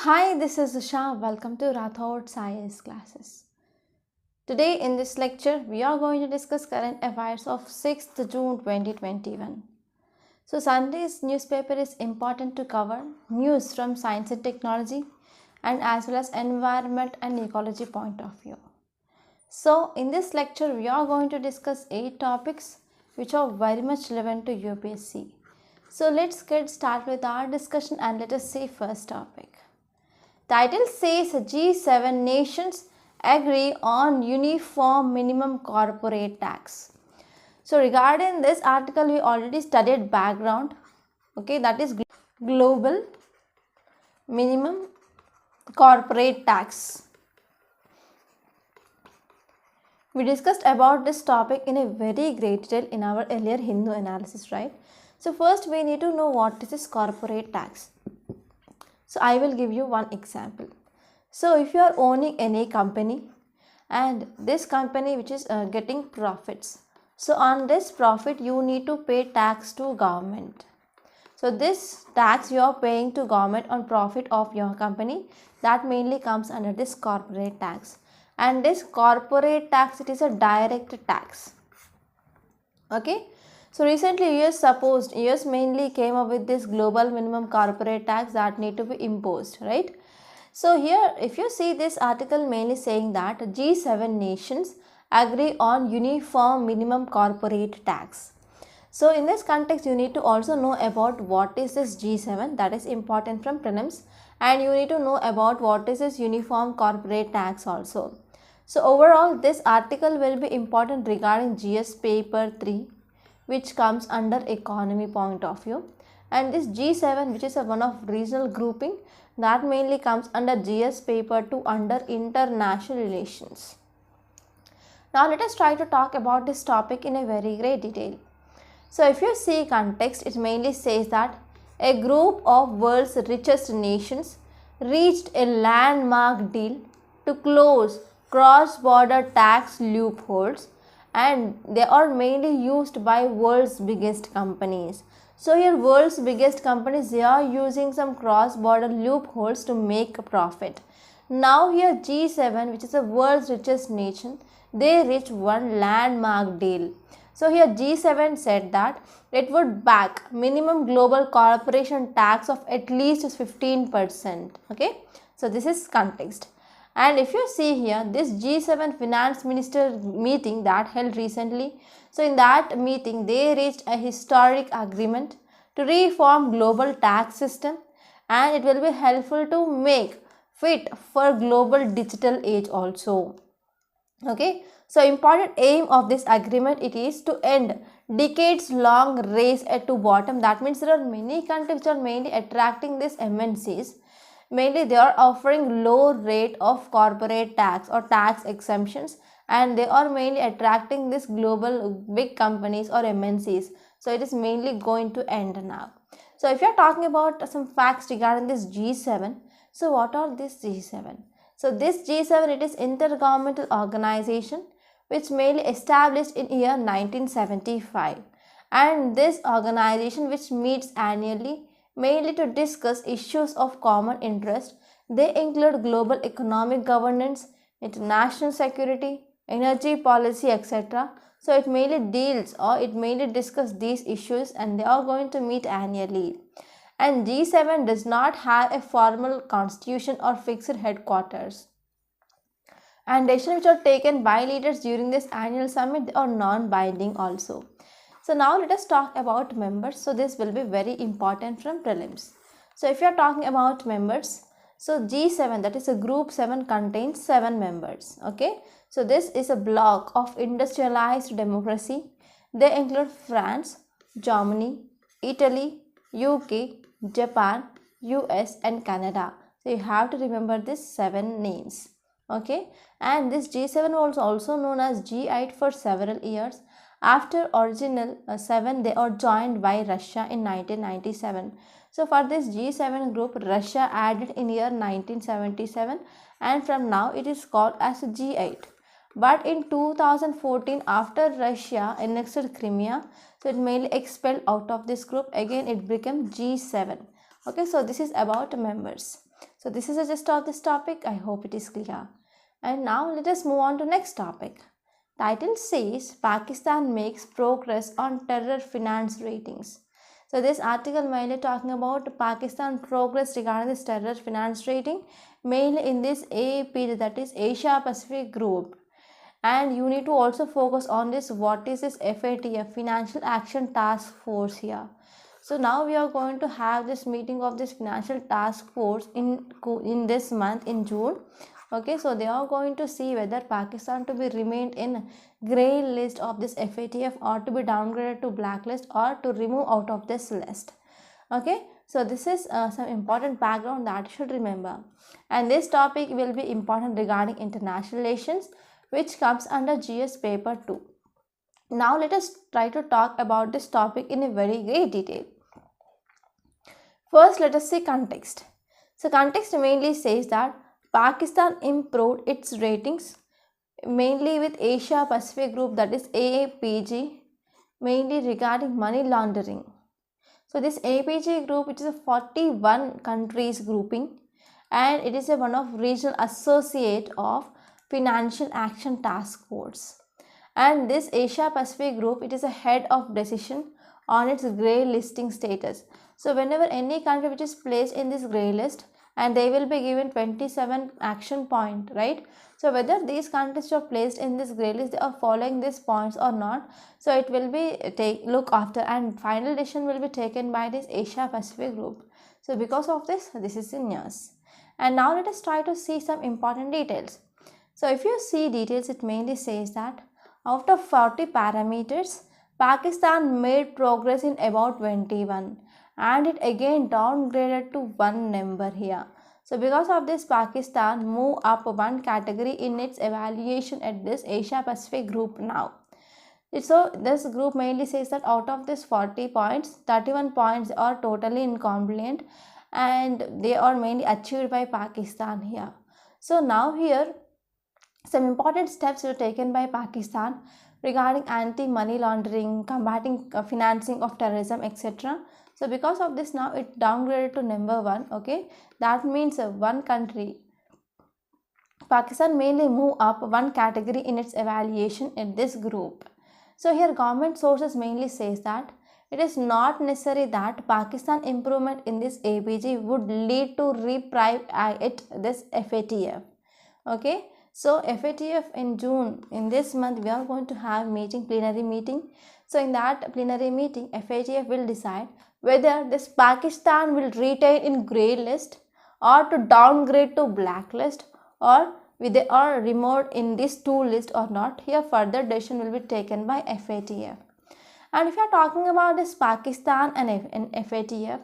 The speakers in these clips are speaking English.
Hi, this is Usha. Welcome to Rathod Science classes. Today in this lecture, we are going to discuss current affairs of 6th June 2021. So Sunday's newspaper is important to cover news from science and technology and as well as environment and ecology point of view. So in this lecture, we are going to discuss 8 topics which are very much relevant to UPSC. So let's get started with our discussion and let us see first topic. Title says G7 nations agree on uniform minimum corporate tax. So regarding this article, we already studied background. Okay, that is global minimum corporate tax. We discussed about this topic in a very great detail in our earlier Hindu analysis, right? So first we need to know what is this corporate tax. So I will give you one example. So if you are owning any company and this company which is getting profits, so on this profit you need to pay tax to government. So this tax you are paying to government on profit of your company, that mainly comes under this corporate tax. And this corporate tax, it is a direct tax. Okay. So recently US mainly came up with this global minimum corporate tax that need to be imposed, right? So here if you see this article mainly saying that G7 nations agree on uniform minimum corporate tax. So in this context you need to also know about what is this G7, that is important from prelims, and you need to know about what is this uniform corporate tax also. So overall this article will be important regarding GS paper 3, which comes under economy point of view, and this G7 which is one of regional grouping that mainly comes under GS paper 2 under international relations. Now let us try to talk about this topic in a very great detail. So if you see context, it mainly says that a group of world's richest nations reached a landmark deal to close cross-border tax loopholes, and they are mainly used by world's biggest companies. So here world's biggest companies, they are using some cross-border loopholes to make a profit. Now here G7, which is the world's richest nation, they reached one landmark deal. So here G7 said that it would back minimum global corporation tax of at least 15%. Okay, so this is context. And if you see here this G7 finance minister meeting that held recently, so in that meeting they reached a historic agreement to reform global tax system, and it will be helpful to make fit for global digital age also. Okay, so important aim of this agreement, it is to end decades long race to bottom. That means there are many countries which are mainly attracting these MNCs. Mainly they are offering low rate of corporate tax or tax exemptions, and they are mainly attracting this global big companies or MNCs. So it is mainly going to end now. So if you are talking about some facts regarding this G7, so what are this G7? So this G7, it is intergovernmental organization which mainly established in year 1975, and this organization which meets annually mainly to discuss issues of common interest. They include global economic governance, international security, energy policy, etc. So it mainly deals or it mainly discusses these issues, and they are going to meet annually. And G7 does not have a formal constitution or fixed headquarters. And decisions which are taken by leaders during this annual summit, they are non-binding also. So now let us talk about members. So this will be very important from prelims. So if you are talking about members, so G7, that is a group 7, contains 7 members. Okay, so this is a block of industrialized democracy. They include France, Germany, Italy, UK, Japan, US and Canada. So you have to remember these 7 names. Okay, and this G7 was also known as G8 for several years. After original 7, they are joined by Russia in 1997. So for this G7 group, Russia added in year 1977, and from now it is called as G8. But in 2014, after Russia annexed Crimea, so it mainly expelled out of this group. Again it became G7. Okay, so this is about members. So this is the gist of this topic. I hope it is clear. And now let us move on to next topic. Title says Pakistan makes progress on terror finance ratings. So this article mainly talking about Pakistan progress regarding this terror finance rating, mainly in this AAP, that is Asia Pacific Group. And you need to also focus on this, what is this FATF, Financial Action Task Force here. So now we are going to have this meeting of this financial task force in this month, in June. Okay, so they are going to see whether Pakistan to be remained in grey list of this FATF or to be downgraded to blacklist or to remove out of this list. Okay, so this is some important background that you should remember. And this topic will be important regarding international relations, which comes under GS paper 2. Now let us try to talk about this topic in a very great detail. First, let us see context. So context mainly says that Pakistan improved its ratings mainly with Asia Pacific Group, that is AAPG, mainly regarding money laundering. So this AAPG group, it is a 41 countries grouping, and it is one of regional associate of Financial Action Task Force. And this Asia Pacific Group, it is a head of decision on its grey listing status. So whenever any country which is placed in this grey list, and they will be given 27 action point, right? So whether these countries are placed in this grey list, they are following these points or not, so it will be look after, and final decision will be taken by this Asia Pacific Group. So because of this is in news. And now let us try to see some important details. So if you see details, it mainly says that out of 40 parameters, Pakistan made progress in about 21, and it again downgraded to one number here. So because of this, Pakistan moved up one category in its evaluation at this Asia Pacific Group now. So this group mainly says that out of this 40 points, 31 points are totally incomplete, and they are mainly achieved by Pakistan here. So now here some important steps were taken by Pakistan regarding anti-money laundering, combating financing of terrorism, etc. So because of this, now it downgraded to number 1. Okay, that means one country, Pakistan mainly move up one category in its evaluation in this group. So here government sources mainly says that it is not necessary that Pakistan improvement in this APG would lead to reprive it this FATF. Okay, so FATF in June, in this month, we are going to have plenary meeting. So in that plenary meeting, FATF will decide whether this Pakistan will retain in grey list or to downgrade to blacklist, or they are removed in these two lists or not. Here further decision will be taken by FATF. And if you are talking about this Pakistan and FATF,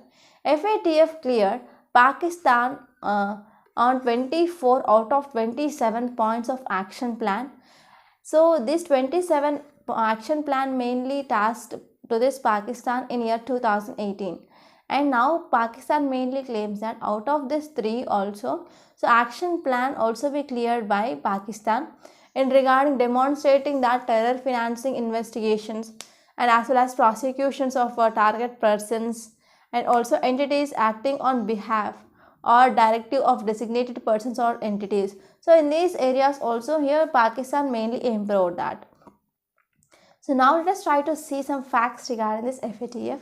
FATF cleared Pakistan on 24 out of 27 points of action plan. So this 27 action plan mainly tasked to this Pakistan in year 2018, and now Pakistan mainly claims that out of this 3 also, so action plan also be cleared by Pakistan in regarding demonstrating that terror financing investigations and as well as prosecutions of target persons and also entities acting on behalf or directive of designated persons or entities. So in these areas also here Pakistan mainly improved that. So now let us try to see some facts regarding this FATF.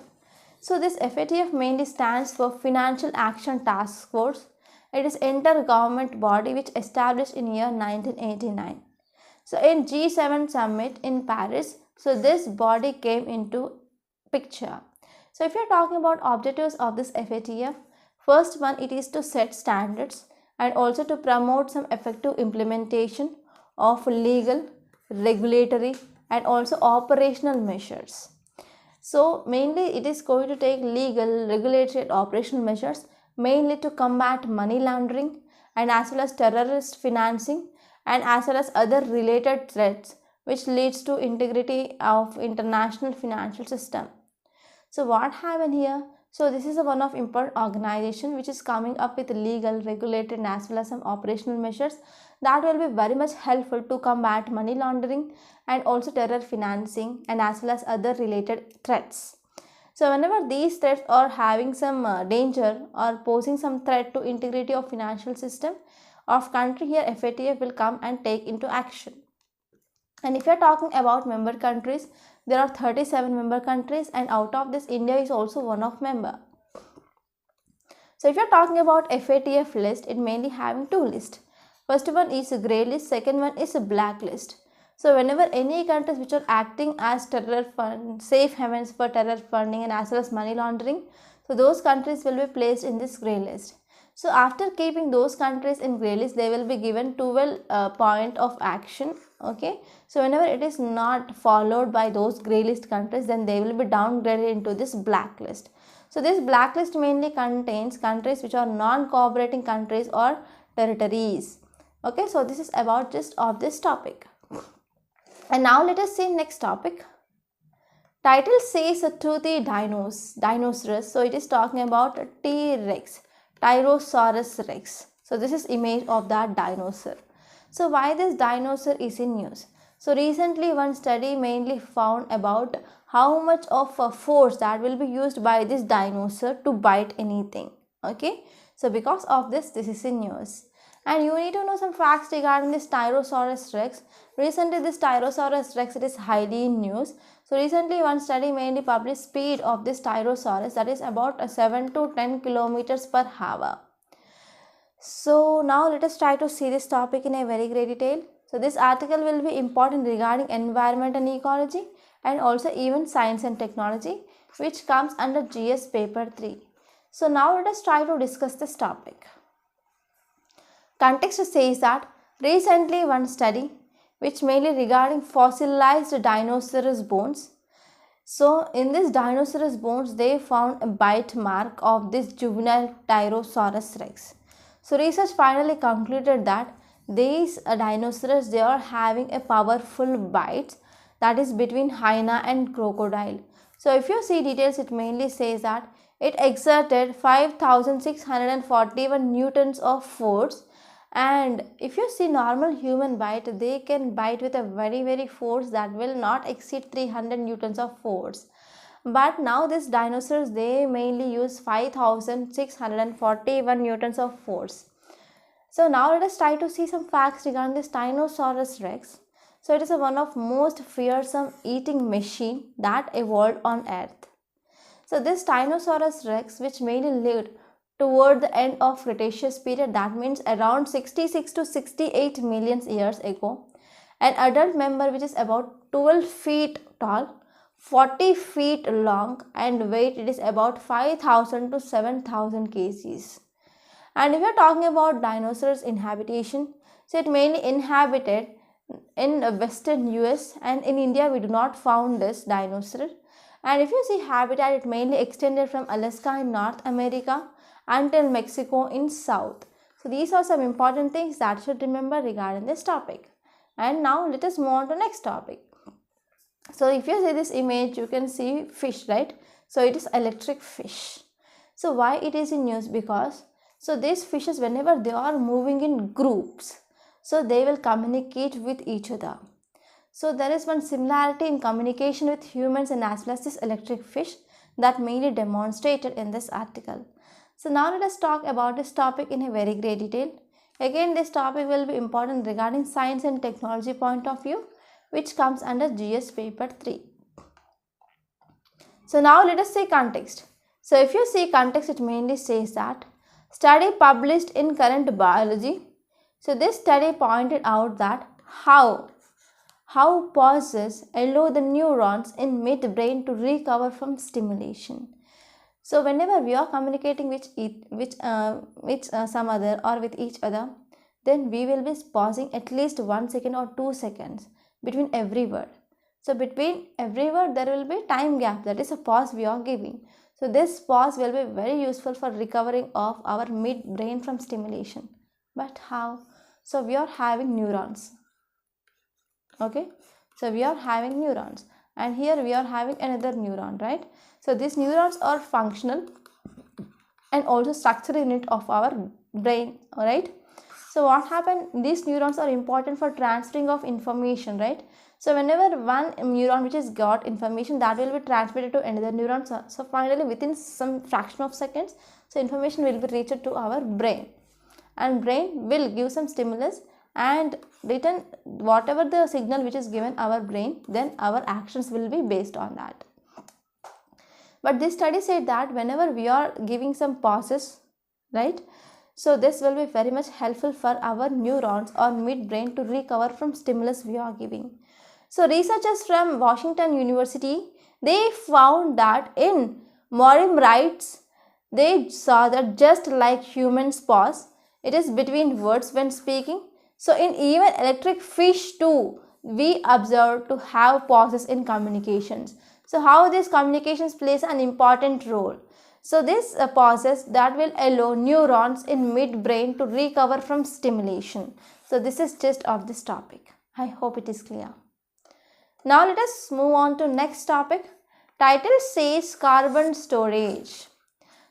So this FATF mainly stands for Financial Action Task Force. It is inter-government body which established in year 1989. So in G7 summit in Paris, so this body came into picture. So if you are talking about objectives of this FATF, first one, it is to set standards and also to promote some effective implementation of legal, regulatory and also operational measures. So mainly it is going to take legal, regulatory and operational measures mainly to combat money laundering and as well as terrorist financing and as well as other related threats which leads to integrity of international financial system. So what happened here? So this is one of important organization which is coming up with legal, regulated and as well as some operational measures that will be very much helpful to combat money laundering and also terror financing and as well as other related threats. So whenever these threats are having some danger or posing some threat to integrity of financial system of country, here FATF will come and take into action. And if you are talking about member countries, there are 37 member countries, and out of this India is also one of member. So if you are talking about FATF list, it mainly having two lists. First one is a grey list, second one is a black list. So whenever any countries which are acting as terror fund, safe havens for terror funding and as well as money laundering, so those countries will be placed in this grey list. So after keeping those countries in grey list, they will be given 12 point of action. Okay, so whenever it is not followed by those grey list countries, then they will be downgraded into this black list. So this blacklist mainly contains countries which are non-cooperating countries or territories. Okay, so this is about just of this topic. And now let us see next topic. Title says to the dinosaurs. So it is talking about T-Rex, Tyrannosaurus Rex. So this is image of that dinosaur. So why this dinosaur is in news? So recently one study mainly found about how much of a force that will be used by this dinosaur to bite anything. Okay, so because of this is in news. And you need to know some facts regarding this Tyrannosaurus Rex. Recently this Tyrannosaurus Rex, it is highly in news. So recently one study mainly published speed of this Tyrannosaurus, that is about 7 to 10 kilometers per hour. So now let us try to see this topic in a very great detail. So this article will be important regarding environment and ecology, and also even science and technology, which comes under GS paper 3. So now let us try to discuss this topic. Context says that recently one study which mainly regarding fossilized dinosaurs bones. So in this dinosaurs bones, they found a bite mark of this juvenile Tyrannosaurus Rex. So research finally concluded that these dinosaurs, they are having a powerful bite, that is between hyena and crocodile. So if you see details, it mainly says that it exerted 5,641 newtons of force. And if you see normal human bite, they can bite with a very force that will not exceed 300 newtons of force. But now these dinosaurs, they mainly use 5,641 newtons of force. So now let us try to see some facts regarding this Tyrannosaurus Rex. So it is one of most fearsome eating machine that evolved on earth. So this Tyrannosaurus Rex, which mainly lived toward the end of Cretaceous period, that means around 66 to 68 million years ago, an adult member which is about 12 feet tall, 40 feet long, and weight it is about 5,000 to 7,000 kgs. And if you are talking about dinosaurs inhabitation, so it mainly inhabited in western US, and in India we do not found this dinosaur. And if you see habitat, it mainly extended from Alaska in North America until Mexico in south. So these are some important things that you should remember regarding this topic. And now let us move on to next topic. So if you see this image, you can see fish, right? So it is electric fish. So why it is in news? Because so these fishes, whenever they are moving in groups, so they will communicate with each other. So there is one similarity in communication with humans and as well as this electric fish that mainly demonstrated in this article. So now let us talk about this topic in a very great detail. Again, this topic will be important regarding science and technology point of view, which comes under GS paper 3. So now let us see context. So if you see context, it mainly says that study published in Current Biology. So this study pointed out that how pauses allow the neurons in midbrain to recover from stimulation. So whenever we are communicating with some other or with each other, then we will be pausing at least 1 second or 2 seconds between every word. So between every word there will be time gap, that is a pause we are giving. So this pause will be very useful for recovering of our midbrain from stimulation. But how? So we are having neurons. Okay, so we are having neurons, and here we are having another neuron, right? So these neurons are functional and also structural unit of our brain, alright? So what happened, these neurons are important for transferring of information, right? So whenever one neuron which has got information, that will be transmitted to another neuron. So finally within some fraction of seconds, so information will be reached to our brain, and brain will give some stimulus and return whatever the signal which is given our brain, then our actions will be based on that. But this study said that whenever we are giving some pauses, right, so this will be very much helpful for our neurons or midbrain to recover from stimulus we are giving. So researchers from Washington University, they found that in Morim rights, they saw that just like humans pause, it is between words when speaking. So in even electric fish too, we observe to have pauses in communications. So how these communications plays an important role. So this pauses that will allow neurons in midbrain to recover from stimulation. So this is just of this topic. I hope it is clear. Now let us move on to next topic. Title says carbon storage.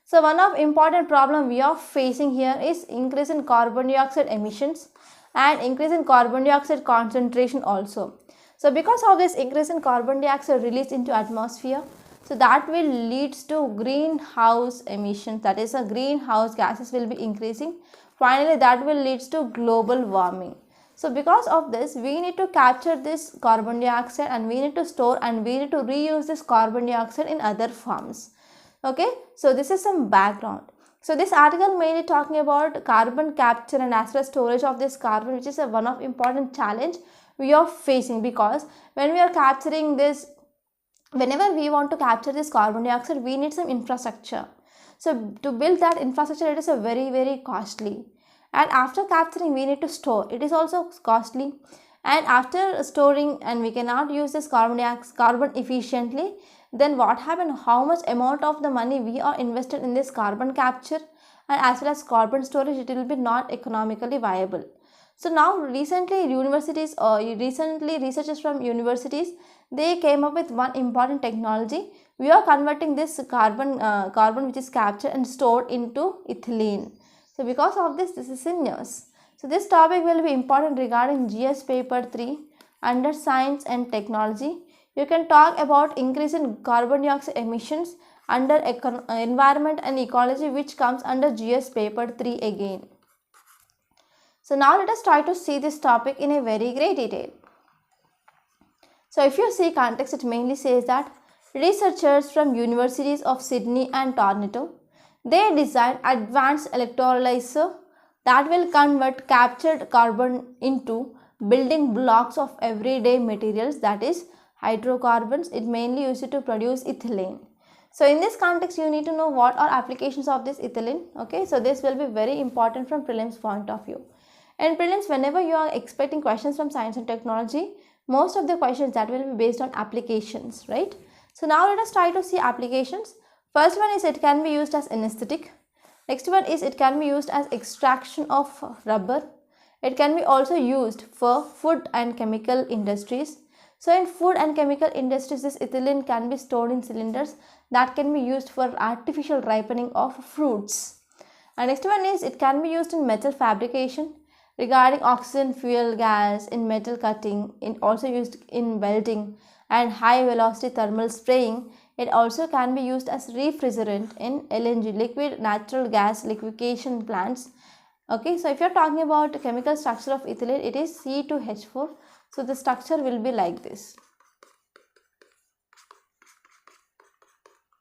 So one of important problem we are facing here is increase in carbon dioxide emissions and increase in carbon dioxide concentration also. So because of this increase in carbon dioxide released into atmosphere, so that will leads to greenhouse emissions, that is a greenhouse gases will be increasing. Finally that will leads to global warming. So because of this, we need to capture this carbon dioxide and we need to store and we need to reuse this carbon dioxide in other forms. Okay, so this is some background. So this article mainly talking about carbon capture and as well as storage of this carbon, which is one of important challenge we are facing, because when we are capturing this, whenever we want to capture this carbon dioxide, we need some infrastructure. So to build that infrastructure, it is a very costly. And after capturing, we need to store. It is also costly. And after storing, and we cannot use this carbon efficiently, then what happened? How much amount of the money we are invested in this carbon capture and as well as carbon storage, it will be not economically viable. So now recently researchers from universities, they came up with one important technology. We are converting this carbon which is captured and stored into ethylene. So because of this is in news. So this topic will be important regarding GS paper 3 under science and technology. You can talk about increase in carbon dioxide emissions under environment and ecology, which comes under GS paper 3 again. So now let us try to see this topic in a very great detail. So if you see context, it mainly says that researchers from universities of Sydney and Toronto, they designed advanced electrolyzer that will convert captured carbon into building blocks of everyday materials, that is hydrocarbons. It mainly used to produce ethylene. So in this context, you need to know what are applications of this ethylene. Okay, so this will be very important from prelims point of view. And prelims, whenever you are expecting questions from science and technology, most of the questions that will be based on applications, right? So now let us try to see applications. First one is it can be used as anesthetic. Next one is it can be used as extraction of rubber. It can be also used for food and chemical industries. So in food and chemical industries, this ethylene can be stored in cylinders that can be used for artificial ripening of fruits. And next one is it can be used in metal fabrication, regarding oxygen fuel gas in metal cutting, it also used in welding and high velocity thermal spraying. It also can be used as refrigerant in LNG, liquid natural gas liquefaction plants. Okay, so if you are talking about the chemical structure of ethylene, it is C2H4. So the structure will be like this.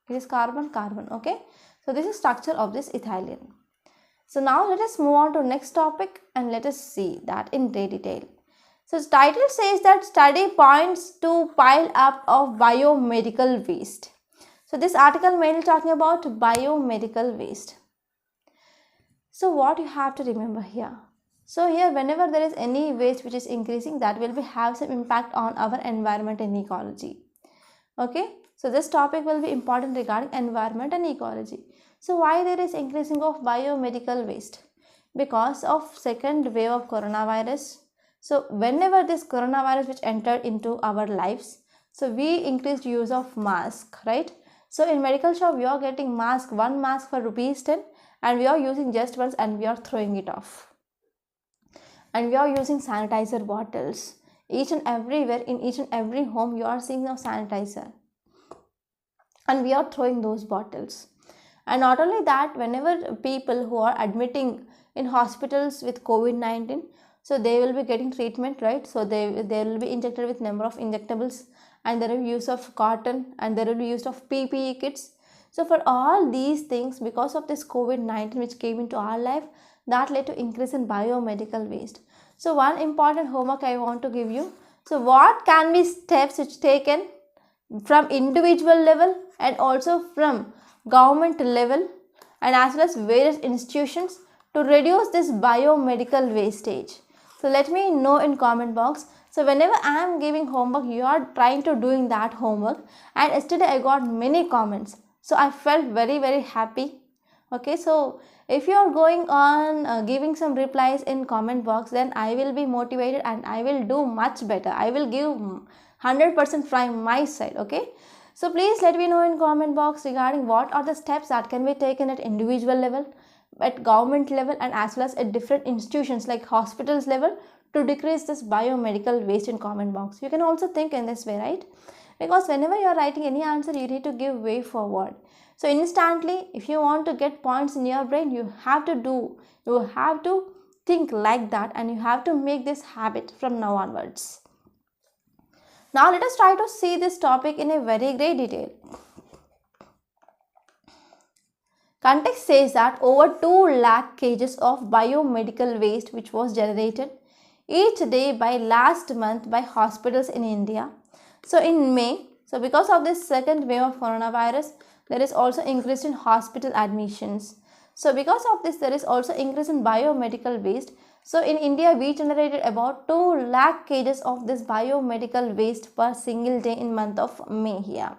It is carbon. Okay, so this is structure of this ethylene. So now let us move on to next topic and let us see that in great detail. So the title says that study points to pile up of biomedical waste. So this article mainly talking about biomedical waste. So what you have to remember here. So here whenever there is any waste which is increasing, that will have some impact on our environment and ecology. Okay, so this topic will be important regarding environment and ecology. So why there is increasing of biomedical waste? Because of second wave of coronavirus. So whenever this coronavirus which entered into our lives, so we increased use of mask, right? So in medical shop, we are getting mask, one mask for rupees 10 and we are using just once and we are throwing it off. and we are using sanitizer bottles. Each and everywhere, in each and every home, you are seeing now sanitizer, and we are throwing those bottles. And not only that, whenever people who are admitting in hospitals with COVID-19, so they will be getting treatment, right? So they will be injected with number of injectables, and there will be use of cotton, and there will be use of PPE kits. So for all these things, because of this COVID-19 which came into our life, that led to increase in biomedical waste. So one important homework I want to give you. So what can be steps which taken from individual level and also from government level and as well as various institutions to reduce this biomedical wastage? So let me know in comment box. So whenever I am giving homework, you are trying to doing that homework, and yesterday I got many comments, so I felt very happy. Okay, so if you are going on giving some replies in comment box, then I will be motivated and I will do much better. I will give 100% from my side. Okay, so please let me know in comment box regarding what are the steps that can be taken at individual level, at government level, and as well as at different institutions like hospitals level to decrease this biomedical waste in comment box. You can also think in this way, right? Because whenever you are writing any answer, you need to give way forward. So instantly, if you want to get points in your brain, you have to think like that, and you have to make this habit from now onwards. Now let us try to see this topic in a very great detail. Context says that over 2 lakh kgs of biomedical waste which was generated each day by last month by hospitals in India. So in May, so because of this second wave of coronavirus, there is also increase in hospital admissions. So because of this, there is also increase in biomedical waste. So in India, we generated about 2 lakh kgs of this biomedical waste per single day in month of May here.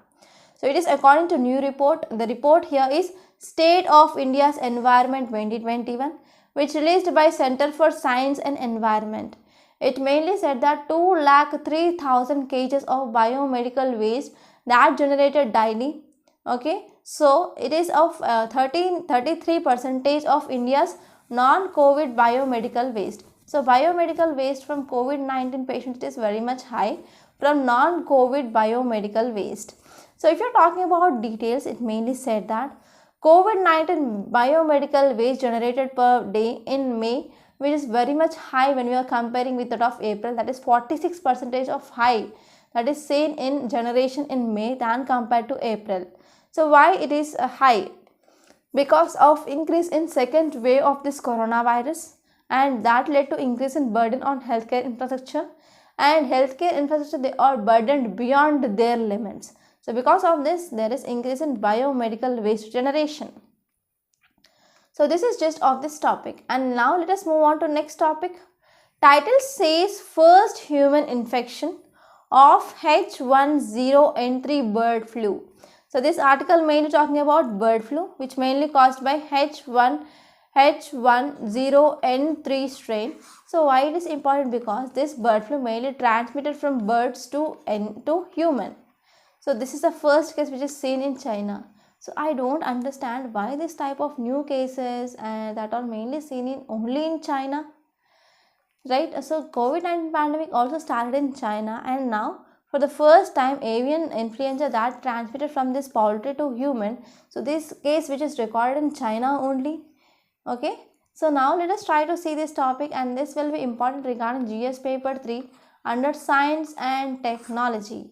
So it is according to new report. The report here is State of India's Environment 2021, which released by Center for Science and Environment. It mainly said that 2,03,000 kgs of biomedical waste that generated daily. Okay, so it is of 33% of India's non-COVID biomedical waste. So biomedical waste from COVID-19 patients is very much high from non-COVID biomedical waste. So if you're talking about details, it mainly said that COVID-19 biomedical waste generated per day in May, which is very much high when we are comparing with that of April, that is 46% of high that is seen in generation in May than compared to April. So why it is high? Because of increase in second wave of this coronavirus, and that led to increase in burden on healthcare infrastructure, and healthcare infrastructure, they are burdened beyond their limits. So because of this, there is increase in biomedical waste generation. So this is just of this topic, and now let us move on to next topic. Title says first human infection of H1N3 bird flu. So this article mainly talking about bird flu, which mainly caused by H1N3 strain. So why it is important? Because this bird flu mainly transmitted from birds to human. So this is the first case which is seen in China. So I don't understand why this type of new cases that are mainly seen only in China, right? So COVID-19 pandemic also started in China, and now for the first time avian influenza that transmitted from this poultry to human. So this case which is recorded in China only. Okay, so now let us try to see this topic, and this will be important regarding GS paper 3 under science and technology.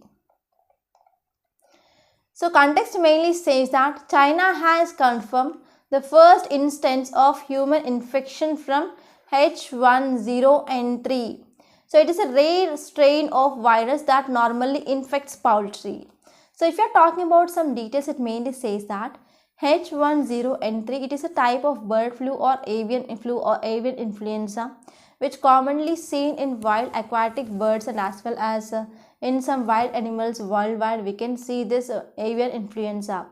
So context mainly says that China has confirmed the first instance of human infection from H1N3. So it is a rare strain of virus that normally infects poultry. So if you are talking about some details, it mainly says that H1N3, it is a type of bird flu or avian flu or avian influenza which commonly seen in wild aquatic birds and as well as in some wild animals worldwide. We can see this avian influenza.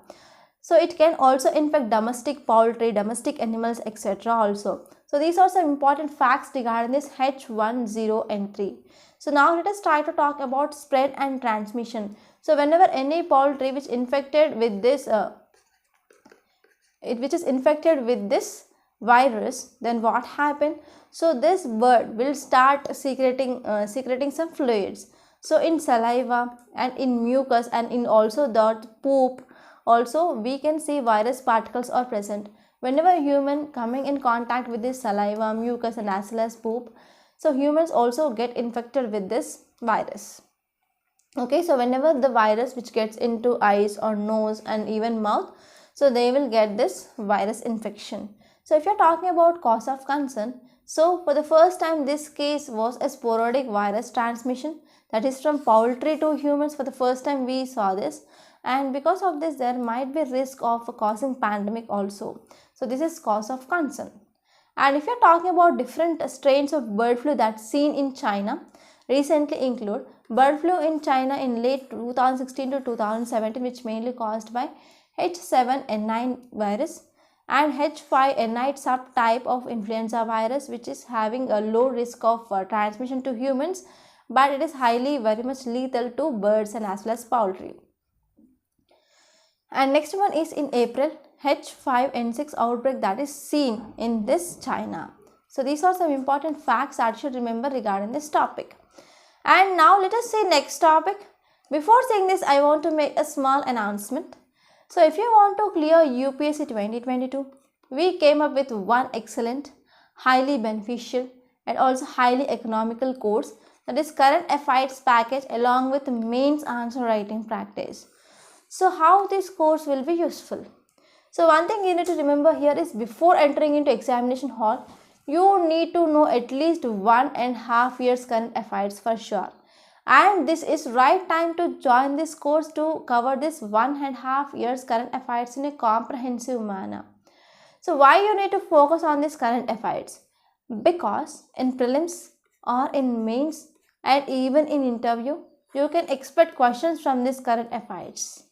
So it can also infect domestic poultry, domestic animals, etc. also. So these are some important facts regarding this H1N3. So now let us try to talk about spread and transmission. So whenever any poultry which infected with this virus, then what happened? So this bird will start secreting some fluids. So in saliva and in mucus and in also the poop also we can see virus particles are present. Whenever human coming in contact with this saliva, mucus and as well as poop, so humans also get infected with this virus. Okay, so whenever the virus which gets into eyes or nose and even mouth, so they will get this virus infection. So if you're talking about cause of concern, so for the first time this case was a sporadic virus transmission, that is from poultry to humans. For the first time we saw this, and because of this there might be risk of causing pandemic also. So this is cause of concern. And if you're talking about different strains of bird flu that's seen in China, recently include bird flu in China in late 2016 to 2017, which mainly caused by H7N9 virus, and H5N8 subtype of influenza virus, which is having a low risk of transmission to humans, but it is highly very much lethal to birds and as well as poultry. And next one is in April, H5N6 outbreak that is seen in this China. So these are some important facts that you should remember regarding this topic. And now let us see next topic. Before saying this, I want to make a small announcement. So if you want to clear UPSC 2022, we came up with one excellent, highly beneficial and also highly economical course, that is current affairs package along with mains answer writing practice. So how this course will be useful? So one thing you need to remember here is before entering into examination hall, you need to know at least 1.5 years current affairs for sure. And this is right time to join this course to cover this 1.5 years current affairs in a comprehensive manner. So why you need to focus on this current affairs? Because in prelims or in mains and even in interview, you can expect questions from this current affairs.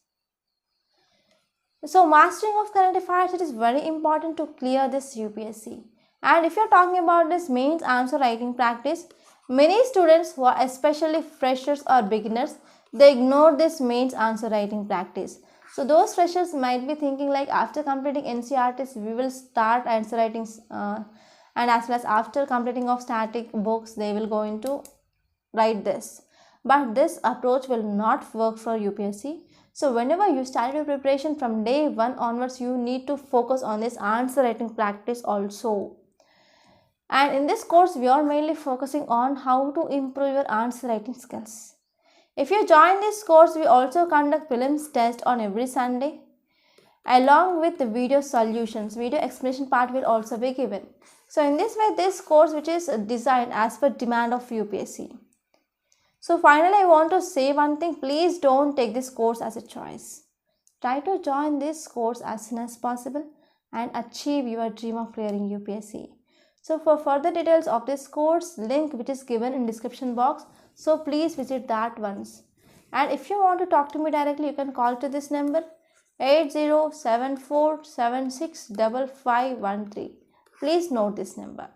So mastering of current affairs, it is very important to clear this UPSC. And if you're talking about this mains answer writing practice, many students who are especially freshers or beginners, they ignore this mains answer writing practice. So those freshers might be thinking like after completing NCERTs, we will start answer writing and as well as after completing of static books, they will go into write this. But this approach will not work for UPSC. So whenever you start your preparation from day 1 onwards, you need to focus on this answer writing practice also. And in this course, we are mainly focusing on how to improve your answer writing skills. If you join this course, we also conduct prelims test on every Sunday. Along with the video solutions, video explanation part will also be given. So in this way, this course which is designed as per demand of UPSC. So finally, I want to say one thing, please don't take this course as a choice. Try to join this course as soon as possible and achieve your dream of clearing UPSC. So for further details of this course, link which is given in description box, so please visit that once. And if you want to talk to me directly, you can call to this number 8074765513. Please note this number.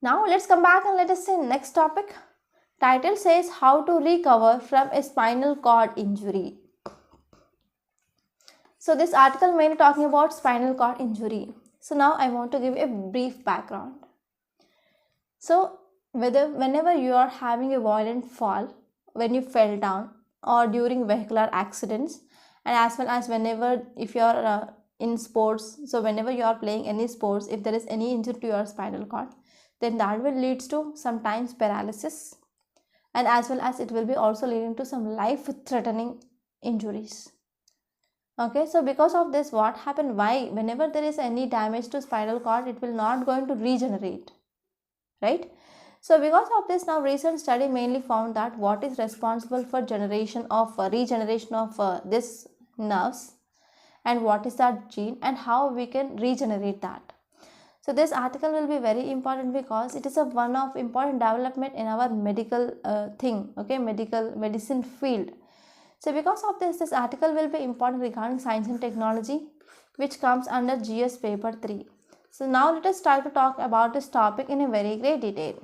Now let's come back and let us see next topic. Title says how to recover from a spinal cord injury. So this article mainly talking about spinal cord injury. So now I want to give a brief background. So whenever you are having a violent fall, when you fell down or during vehicular accidents, and as well as whenever if you are in sports, so whenever you are playing any sports, if there is any injury to your spinal cord, then that will lead to sometimes paralysis, and as well as it will be also leading to some life-threatening injuries. Okay, so because of this, what happened? Why? Whenever there is any damage to spinal cord, it will not going to regenerate, right? So because of this, now recent study mainly found that what is responsible for regeneration of this nerves, and what is that gene, and how we can regenerate that. So this article will be very important because it is one of important development in our medical medicine field. So because of this article will be important regarding science and technology, which comes under GS paper 3. So now let us try to talk about this topic in a very great detail.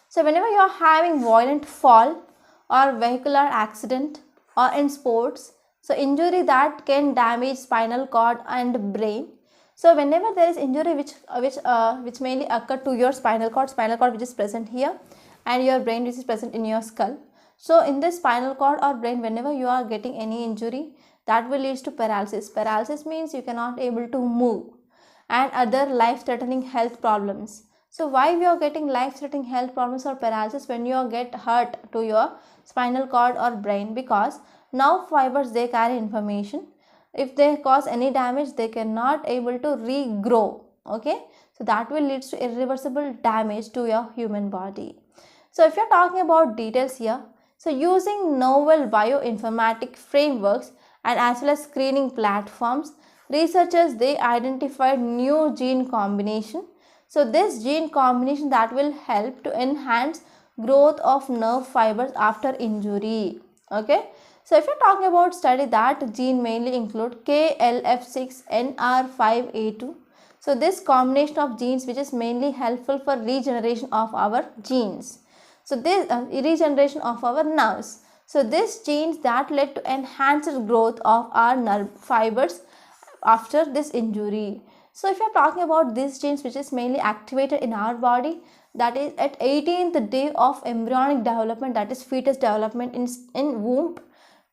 So whenever you are having violent fall or vehicular accident or in sports, so injury that can damage spinal cord and brain, So whenever there is injury which mainly occur to your spinal cord which is present here, and your brain which is present in your skull. So in this spinal cord or brain, whenever you are getting any injury, that will lead to paralysis. Paralysis means you cannot able to move, and other life-threatening health problems. So why we are getting life-threatening health problems or paralysis when you get hurt to your spinal cord or brain? Because nerve fibers, they carry information. If they cause any damage, they cannot able to regrow. Okay, so that will lead to irreversible damage to your human body. So if you're talking about details here, so using novel bioinformatic frameworks and as well as screening platforms, researchers, they identified new gene combination. So this gene combination that will help to enhance growth of nerve fibers after injury. Okay, so if you're talking about study, that gene mainly include KLF6NR5A2. so this combination of genes which is mainly helpful for regeneration of our genes. So this regeneration of our nerves. So this genes that led to enhanced growth of our nerve fibers after this injury. So if you are talking about these genes which is mainly activated in our body, that is at 18th day of embryonic development, that is fetus development in womb,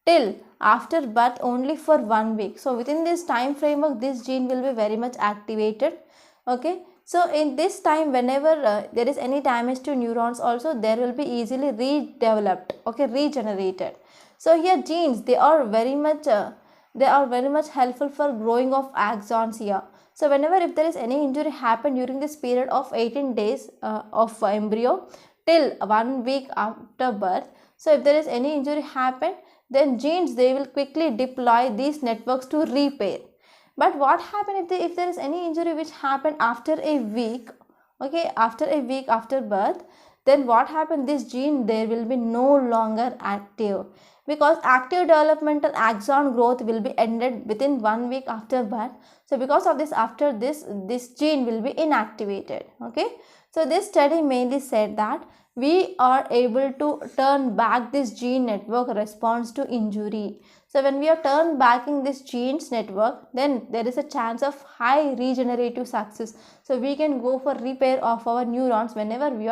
till after birth only for 1 week. So within this time framework, this gene will be very much activated. Okay, so in this time, whenever there is any damage to neurons also, there will be easily redeveloped, okay, regenerated. So here genes, they are very much helpful for growing of axons here. So whenever if there is any injury happen during this period of 18 days of embryo till 1 week after birth, so if there is any injury happen, then genes, they will quickly deploy these networks to repair. But what happen if there is any injury which happened after a week, okay, after a week after birth, then what happened, this gene, there will be no longer active, because active developmental axon growth will be ended within 1 week after birth. So because of this, after this gene will be inactivated. Okay, so this study mainly said that we are able to turn back this gene network response to injury. So when we are turn backing this genes network, then there is a chance of high regenerative success. So we can go for repair of our neurons whenever we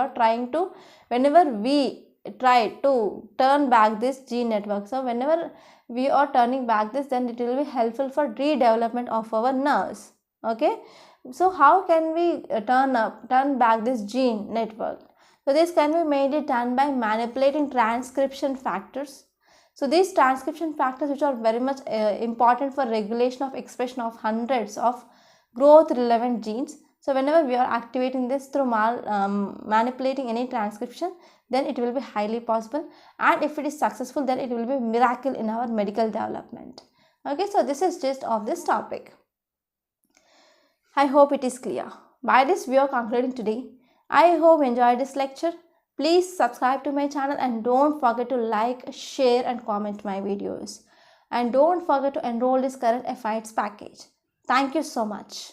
try to turn back this gene network. So whenever we are turning back this, then it will be helpful for redevelopment of our nerves. Okay, so how can we turn back this gene network? So this can be mainly done by manipulating transcription factors. So these transcription factors, which are very much important for regulation of expression of hundreds of growth relevant genes. So whenever we are activating this through manipulating any transcription, then it will be highly possible, and if it is successful, then it will be a miracle in our medical development. Okay, so this is gist of this topic. I hope it is clear. By this we are concluding today. I hope you enjoyed this lecture. Please subscribe to my channel and don't forget to like, share and comment my videos. And don't forget to enroll this current affairs package. Thank you so much.